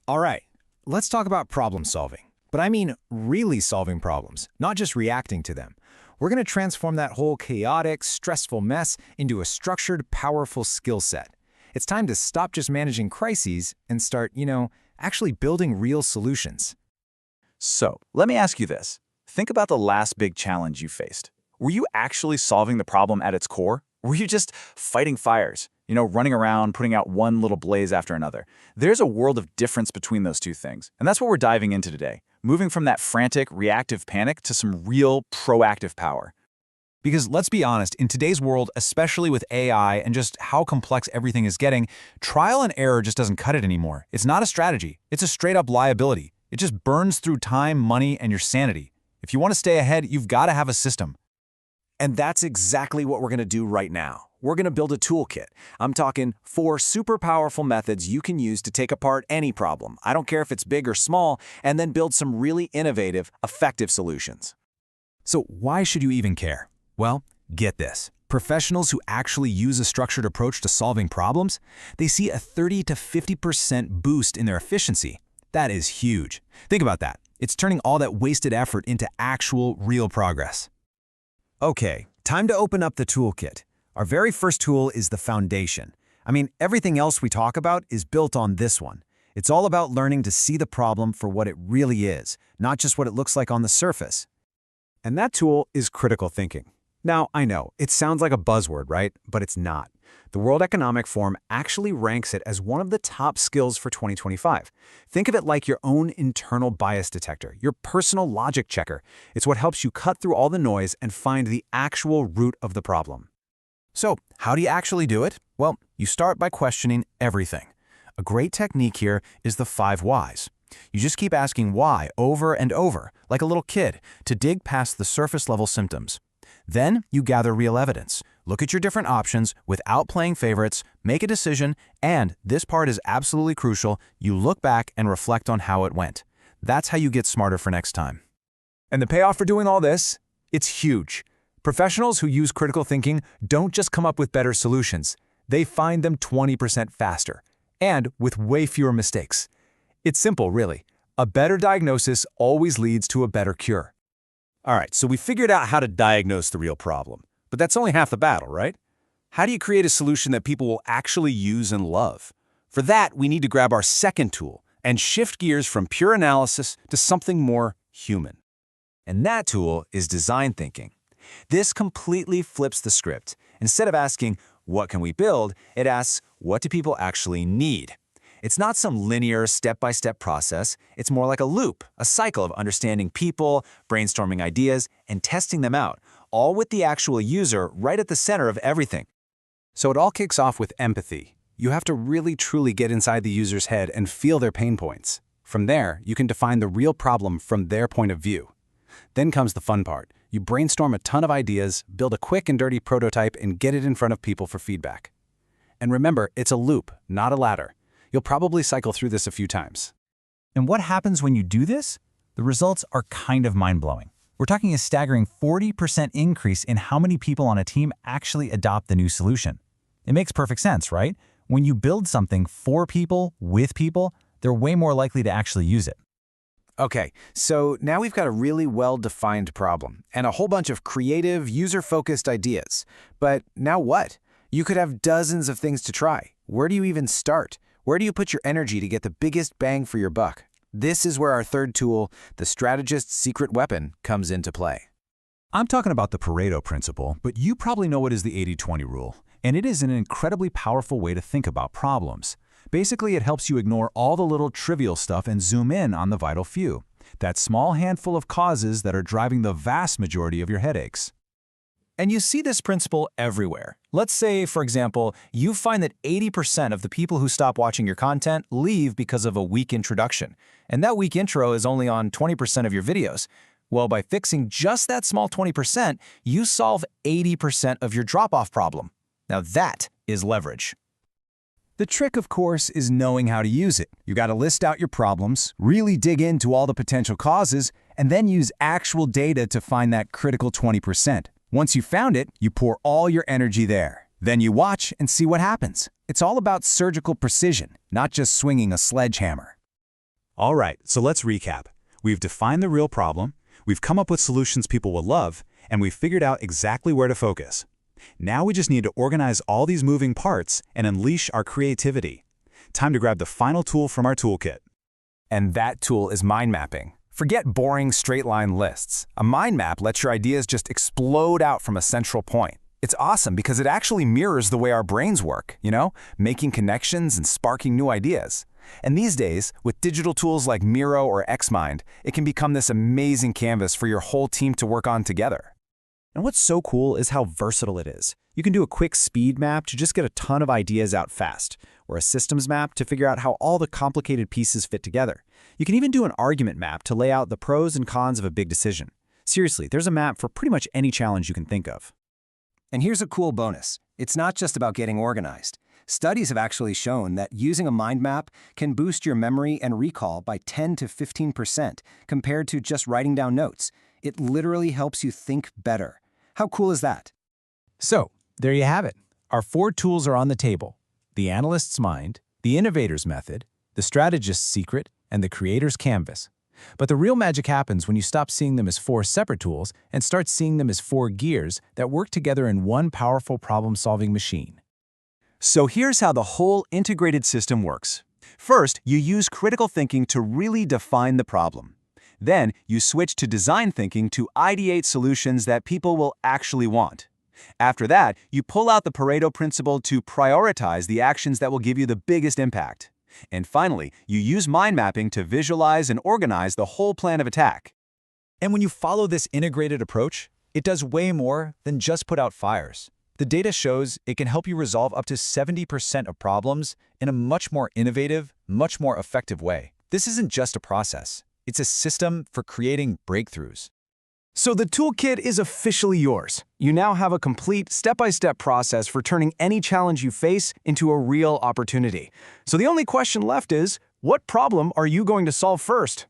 All right, let's talk about problem solving. But I mean really solving problems, not just reacting to them. We're going to transform that whole chaotic, stressful mess into a structured, powerful skill set. It's time to stop just managing crises and start, actually building real solutions. So, let me ask you this. Think about the last big challenge you faced. Were you actually solving the problem at its core? Were you just fighting fires? Running around, putting out one little blaze after another. There's a world of difference between those two things. And that's what we're diving into today. Moving from that frantic, reactive panic to some real, proactive power. Because let's be honest, in today's world, especially with AI and just how complex everything is getting, trial and error just doesn't cut it anymore. It's not a strategy. It's a straight-up liability. It just burns through time, money, and your sanity. If you want to stay ahead, you've got to have a system. And that's exactly what we're going to do right now. We're going to build a toolkit. I'm talking 4 super powerful methods you can use to take apart any problem. I don't care if it's big or small, and then build some really innovative, effective solutions. So why should you even care? Well, get this. Professionals who actually use a structured approach to solving problems, they see a 30 to 50% boost in their efficiency. That is huge. Think about that. It's turning all that wasted effort into actual, real progress. Okay, time to open up the toolkit. Our very first tool is the foundation. Everything else we talk about is built on this one. It's all about learning to see the problem for what it really is, not just what it looks like on the surface. And that tool is critical thinking. Now, I know, it sounds like a buzzword, right? But it's not. The World Economic Forum actually ranks it as one of the top skills for 2025. Think of it like your own internal bias detector, your personal logic checker. It's what helps you cut through all the noise and find the actual root of the problem. So, how do you actually do it? Well, you start by questioning everything. A great technique here is the 5 whys. You just keep asking why over and over, like a little kid, to dig past the surface-level symptoms. Then you gather real evidence. Look at your different options without playing favorites, make a decision, and, this part is absolutely crucial, you look back and reflect on how it went. That's how you get smarter for next time. And the payoff for doing all this? It's huge. Professionals who use critical thinking don't just come up with better solutions. They find them 20% faster, and with way fewer mistakes. It's simple, really. A better diagnosis always leads to a better cure. All right, so we figured out how to diagnose the real problem. But that's only half the battle, right? How do you create a solution that people will actually use and love? For that, we need to grab our second tool and shift gears from pure analysis to something more human. And that tool is design thinking. This completely flips the script. Instead of asking, what can we build, it asks, what do people actually need? It's not some linear, step-by-step process. It's more like a loop, a cycle of understanding people, brainstorming ideas, and testing them out, all with the actual user right at the center of everything. So it all kicks off with empathy. You have to really truly get inside the user's head and feel their pain points. From there, you can define the real problem from their point of view. Then comes the fun part. You brainstorm a ton of ideas, build a quick and dirty prototype, and get it in front of people for feedback. And remember, it's a loop, not a ladder. You'll probably cycle through this a few times. And what happens when you do this? The results are kind of mind-blowing. We're talking a staggering 40% increase in how many people on a team actually adopt the new solution. It makes perfect sense, right? When you build something for people, with people, they're way more likely to actually use it. Okay, so now we've got a really well-defined problem and a whole bunch of creative, user-focused ideas. But now what? You could have dozens of things to try. Where do you even start? Where do you put your energy to get the biggest bang for your buck? This is where our third tool, the strategist's secret weapon, comes into play. I'm talking about the Pareto Principle, but you probably know what is the 80-20 rule, and it is an incredibly powerful way to think about problems. Basically, it helps you ignore all the little trivial stuff and zoom in on the vital few, that small handful of causes that are driving the vast majority of your headaches. And you see this principle everywhere. Let's say, for example, you find that 80% of the people who stop watching your content leave because of a weak introduction, and that weak intro is only on 20% of your videos. Well, by fixing just that small 20%, you solve 80% of your drop-off problem. Now that is leverage. The trick, of course, is knowing how to use it. You got to list out your problems, really dig into all the potential causes, and then use actual data to find that critical 20%. Once you found it, you pour all your energy there. Then you watch and see what happens. It's all about surgical precision, not just swinging a sledgehammer. All right, so let's recap. We've defined the real problem, we've come up with solutions people will love, and we've figured out exactly where to focus. Now we just need to organize all these moving parts and unleash our creativity. Time to grab the final tool from our toolkit. And that tool is mind mapping. Forget boring straight-line lists. A mind map lets your ideas just explode out from a central point. It's awesome because it actually mirrors the way our brains work, making connections and sparking new ideas. And these days, with digital tools like Miro or Xmind, it can become this amazing canvas for your whole team to work on together. And what's so cool is how versatile it is. You can do a quick speed map to just get a ton of ideas out fast, or a systems map to figure out how all the complicated pieces fit together. You can even do an argument map to lay out the pros and cons of a big decision. Seriously, there's a map for pretty much any challenge you can think of. And here's a cool bonus. It's not just about getting organized. Studies have actually shown that using a mind map can boost your memory and recall by 10 to 15% compared to just writing down notes. It literally helps you think better. How cool is that? So, there you have it. Our 4 tools are on the table: the analyst's mind, the innovator's method, the strategist's secret, and the creator's canvas. But the real magic happens when you stop seeing them as 4 separate tools and start seeing them as 4 gears that work together in one powerful problem-solving machine. So here's how the whole integrated system works. First, you use critical thinking to really define the problem. Then, you switch to design thinking to ideate solutions that people will actually want. After that, you pull out the Pareto Principle to prioritize the actions that will give you the biggest impact. And finally, you use mind mapping to visualize and organize the whole plan of attack. And when you follow this integrated approach, it does way more than just put out fires. The data shows it can help you resolve up to 70% of problems in a much more innovative, much more effective way. This isn't just a process. It's a system for creating breakthroughs. So the toolkit is officially yours. You now have a complete step-by-step process for turning any challenge you face into a real opportunity. So the only question left is, what problem are you going to solve first?